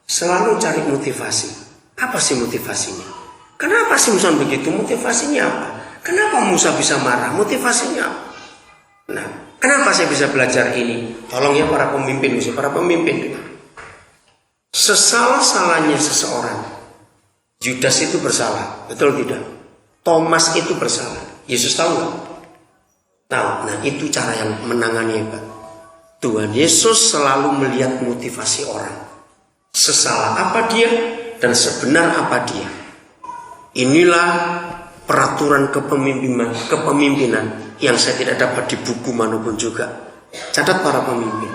selalu cari motivasi. Apa sih motivasinya? Kenapa sih Musa begitu? Motivasinya apa? Kenapa Musa bisa marah? Motivasinya apa? Nah, kenapa saya bisa belajar ini? Tolong ya para pemimpin, para pemimpin. Sesalah-salahnya seseorang, Yudas itu bersalah, betul tidak? Thomas itu bersalah. Yesus tahu nggak? Tahu. Nah, itu cara yang menangani Pak. Tuhan Yesus selalu melihat motivasi orang. Sesalah apa dia dan sebenar apa dia. Inilah peraturan kepemimpinan yang saya tidak dapat di buku manapun juga. Catat para pemimpin.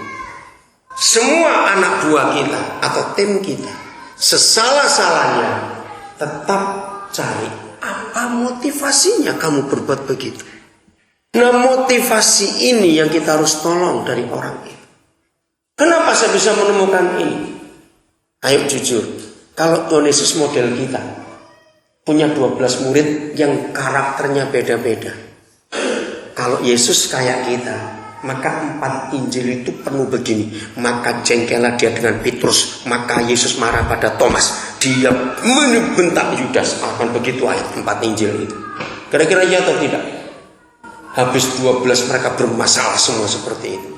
Semua anak buah kita atau tim kita, sesalah-salahnya tetap cari apa motivasinya kamu berbuat begitu. Nah, motivasi ini yang kita harus tolong dari orang itu. Kenapa saya bisa menemukan ini? Ayo jujur, kalau Tuhan Yesus model kita, punya 12 murid yang karakternya beda-beda. Kalau Yesus kayak kita, maka 4 Injil itu penuh begini. Maka jengkellah dia dengan Petrus, maka Yesus marah pada Thomas, dia membentak Yudas. Akan begitu ayat 4 Injil itu. Kira-kira ya atau tidak? Habis 12 mereka bermasalah semua seperti itu.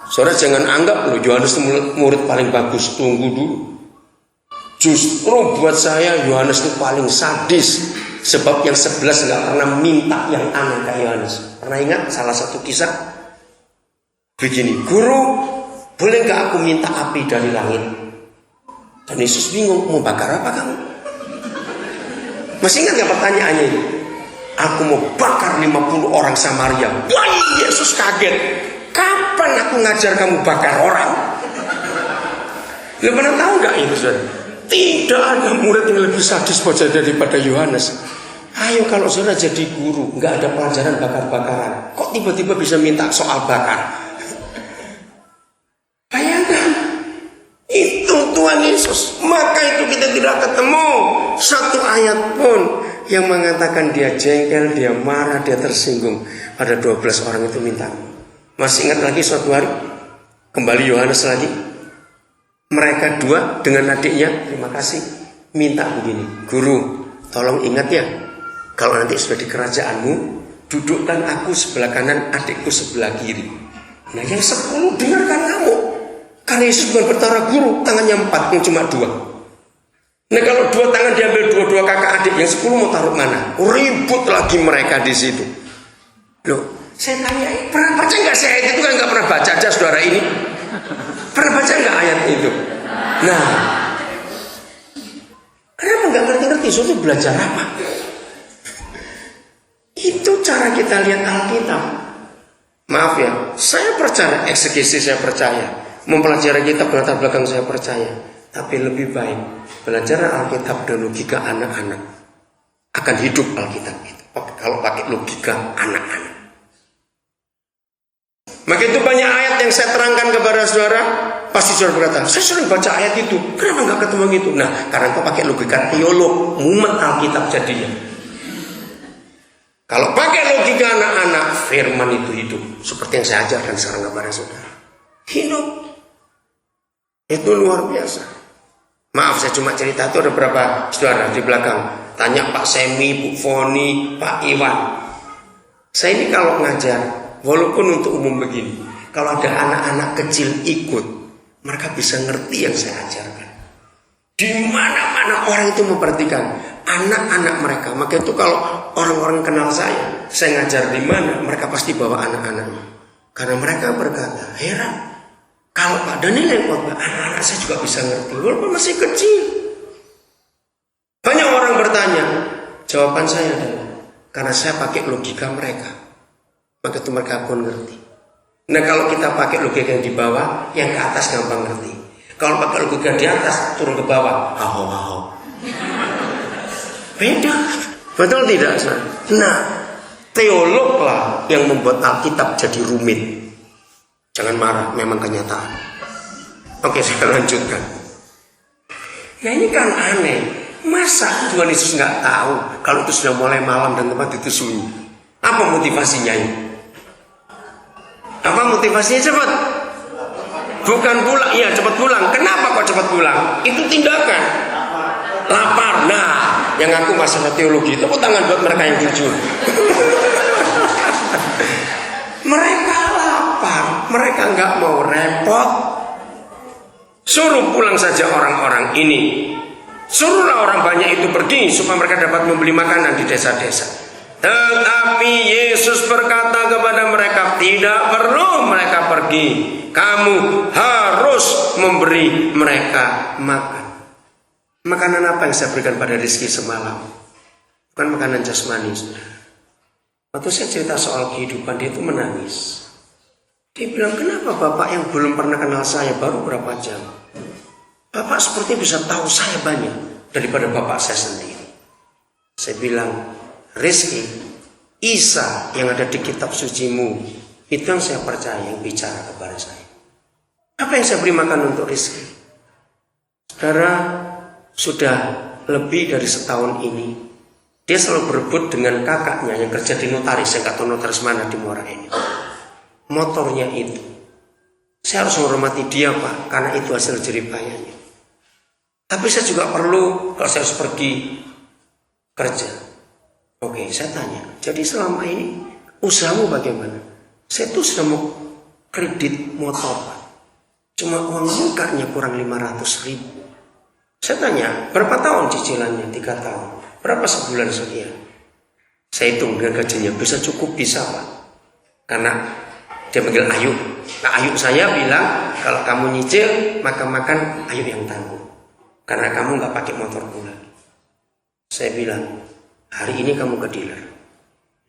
Saudara jangan anggap loh Yohanes itu murid paling bagus. Tunggu dulu. Justru buat saya Yohanes itu paling sadis. Sebab yang 11 gak pernah minta yang aneh kayak Yohanes. Pernah ingat salah satu kisah? Begini, guru, boleh gak aku minta api dari langit? Dan Yesus bingung, mau bakar apa kamu? Masih ingat gak pertanyaannya itu? Aku mau bakar 50 orang Samaria. Wah, Yesus kaget. Kapan aku ngajar kamu bakar orang? Lu pernah tahu gak itu saudara? Tidak ada murid yang lebih sadis daripada Yohanes. Ayo kalau saudara jadi guru, gak ada pelajaran bakar-bakaran, kok tiba-tiba bisa minta soal bakar? Bayangkan, itu Tuhan Yesus. Maka itu kita tidak ketemu satu ayat pun yang mengatakan dia jengkel, dia marah, dia tersinggung. Pada 12 orang itu minta. Masih ingat lagi suatu hari, kembali Yohanes lagi, mereka 2 dengan adiknya, terima kasih, minta begini, guru, tolong ingat ya, kalau nanti sudah di kerajaanmu, dudukkan aku sebelah kanan, adikku sebelah kiri. Nah yang 10 dengarkan kamu. Karena Yesus bukan bertara guru, tangannya 4, yang cuma 2. Nah kalau 2 tangan diambil 2 kakak adik, yang 10 mau taruh mana? Ribut lagi mereka di situ. Loh, saya tanya, pernah baca nggak sih ayat itu? Kan nggak pernah baca aja saudara ini. Pernah baca nggak ayat itu? Nah, kenapa nggak ngerti-ngerti? Suatu belajar apa? Itu cara kita lihat Alkitab. Maaf ya, saya percaya eksegesi, saya percaya mempelajari kitab latar belakang, saya percaya. Tapi lebih baik belajar Alkitab dan logika anak-anak. Akan hidup Alkitab itu kalau pakai logika anak-anak. Maka itu banyak ayat yang saya terangkan kepada saudara. Pasti saudara berkata, saya sering baca ayat itu, kenapa nggak ketemu gitu? Nah, karena kau pakai logika teolog, mumet Alkitab jadinya. Kalau pakai logika anak-anak, firman itu hidup. Seperti yang saya ajarkan sekarang kepada saudara. Hidup. Itu luar biasa. Maaf, saya cuma cerita itu, ada berapa saudara di belakang. Tanya Pak Semi, Bu Foni, Pak Iwan. Saya ini kalau ngajar, walaupun untuk umum begini, kalau ada anak-anak kecil ikut, mereka bisa ngerti yang saya ajarkan. Di mana-mana orang itu memperhatikan anak-anak mereka. Maka itu kalau orang-orang kenal saya ngajar di mana, mereka pasti bawa anak-anaknya. Karena mereka berkata, heran, kalau Pak Daniel yang khotbah, anak-anak saya juga bisa ngerti, walaupun masih kecil. Banyak orang bertanya, jawaban saya adalah, karena saya pakai logika mereka, maka itu mereka pun ngerti. Nah kalau kita pakai logika yang di bawah, yang ke atas gampang ngerti. Kalau pakai logika di atas, turun ke bawah, haho. Beda, betul tidak? Nah, teolog lah yang membuat Alkitab jadi rumit. Jangan marah, memang kenyataan. Oke, saya lanjutkan. Nah ini kan aneh. Masa Tuhan Yesus nggak tahu kalau itu sudah mulai malam dan tempat itu sunyi? Apa motivasinya ini? Apa motivasinya cepat? Bukan pulang, iya cepat pulang. Kenapa kok cepat pulang? Itu tindakan. Lapar. Nah, yang ngaku masalah teologi, tepuk tangan buat mereka yang jujur. Mereka lapar, mereka nggak mau repot. Suruh pulang saja orang-orang ini. Suruhlah orang banyak itu pergi supaya mereka dapat membeli makanan di desa-desa. Tetapi Yesus berkata kepada mereka, tidak perlu mereka pergi. Kamu harus memberi mereka makan. Makanan apa yang saya berikan pada Rizky semalam? Bukan makanan jasmani. Waktu saya cerita soal kehidupan, dia itu menangis. Dia bilang, kenapa Bapak yang belum pernah kenal saya baru berapa jam? Bapak seperti bisa tahu saya banyak daripada Bapak saya sendiri. Saya bilang, Rizky, Isa yang ada di kitab sucimu, itu yang saya percaya, yang bicara kepada saya. Apa yang saya beri makan untuk Rizky? Saudara, sudah lebih dari setahun ini, dia selalu berebut dengan kakaknya yang kerja di notaris, saya nggak tahu notaris mana di Muara ini. Motornya itu, saya harus menghormati dia Pak, karena itu hasil jeripayanya. Tapi saya juga perlu, kalau saya harus pergi kerja. Oke, saya tanya, jadi selama ini usahamu bagaimana? Saya tuh sudah mau kredit motor Pak, cuma uang mukanya kurang 500.000. Saya tanya, berapa tahun cicilannya? 3 tahun. Berapa sebulan sekian? Saya hitung dengan gajinya, bisa cukup, bisa Pak. Karena dia panggil Ayu. Nah Ayu saya bilang, kalau kamu nyicil, maka makan Ayu yang tanggung. Karena kamu gak pakai motor pula. Saya bilang, hari ini kamu ke dealer,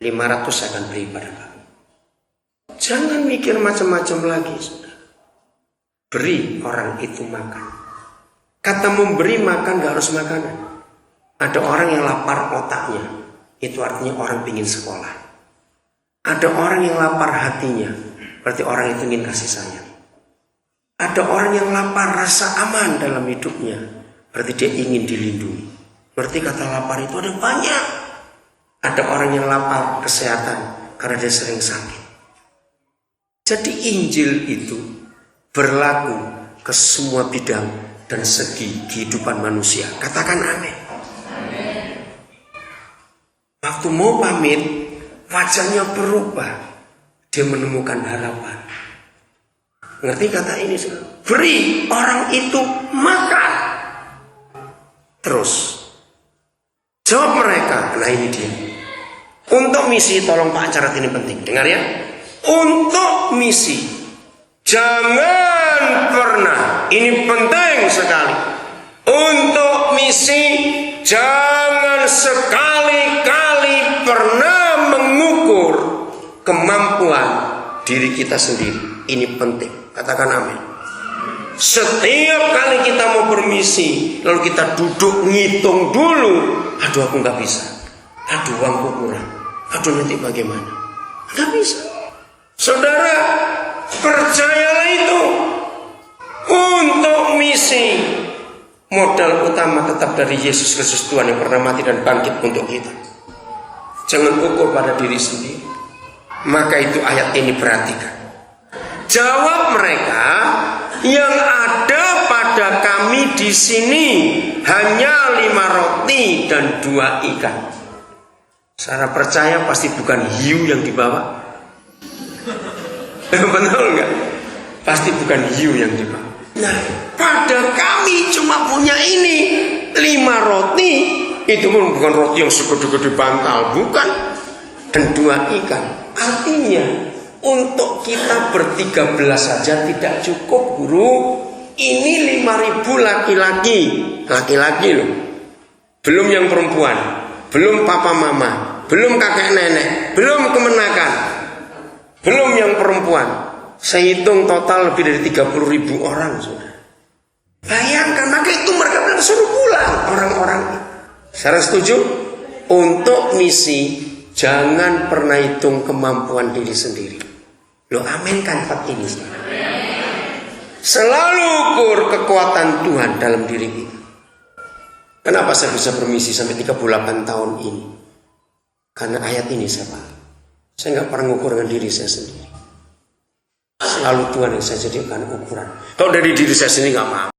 500 saya akan beri pada kamu. Jangan mikir macam-macam lagi. Beri orang itu makan. Kata memberi makan gak harus makanan. Ada orang yang lapar otaknya, itu artinya orang ingin sekolah. Ada orang yang lapar hatinya, berarti orang itu ingin kasih sayang. Ada orang yang lapar rasa aman dalam hidupnya, berarti dia ingin dilindungi. Berarti kata lapar itu ada banyak. Ada orang yang lapar kesehatan karena dia sering sakit. Jadi Injil itu berlaku ke semua bidang dan segi kehidupan manusia. Katakan amin. Waktu mau pamit, wajahnya berubah. Dia menemukan harapan. Ngerti kata ini? Beri orang itu makan. Terus jawab mereka. Nah ini dia. Untuk misi, tolong Pak Carat, ini penting. Dengar ya. Untuk misi, jangan pernah, ini penting sekali. Untuk misi, jangan sekali-kali pernah mengukur kemampuan diri kita sendiri. Ini penting. Katakan amin. Setiap kali kita mau bermisi, lalu kita duduk ngitung dulu. Aduh aku gak bisa. Aduh uangku kurang. Aduh nanti bagaimana? Gak bisa. Saudara, percayalah itu. Untuk misi, modal utama tetap dari Yesus Kristus Tuhan yang pernah mati dan bangkit untuk kita. Jangan ukur pada diri sendiri. Maka itu ayat ini perhatikan. Jawab mereka, yang ada pada kami di sini hanya 5 roti dan 2 ikan. Saya percaya pasti bukan hiu yang dibawa. Betul enggak? Pasti bukan hiu yang dibawa. Nah, pada kami cuma punya ini 5 roti. Itu pun bukan roti yang segede-gede bantal, bukan. Dan 2 ikan. Artinya untuk kita ber-13 saja tidak cukup, guru. Ini 5.000 laki-laki. Laki-laki loh. Belum yang perempuan. Belum papa mama. Belum kakek nenek. Belum kemenakan. Belum yang perempuan. Saya hitung total lebih dari 30.000 orang. Saudara. Bayangkan, maka itu mereka bilang suruh pulang orang-orang. Saya setuju. Untuk misi, jangan pernah hitung kemampuan diri sendiri. Lo aminkan Pak ini. Selalu ukur kekuatan Tuhan dalam diri kita. Kenapa saya bisa bermisi sampai 38 tahun ini? Karena ayat ini saya paham. Saya nggak pernah ngukur dengan diri saya sendiri. Selalu Tuhan yang saya jadikan ukuran. Kalau dari diri saya sendiri nggak mau.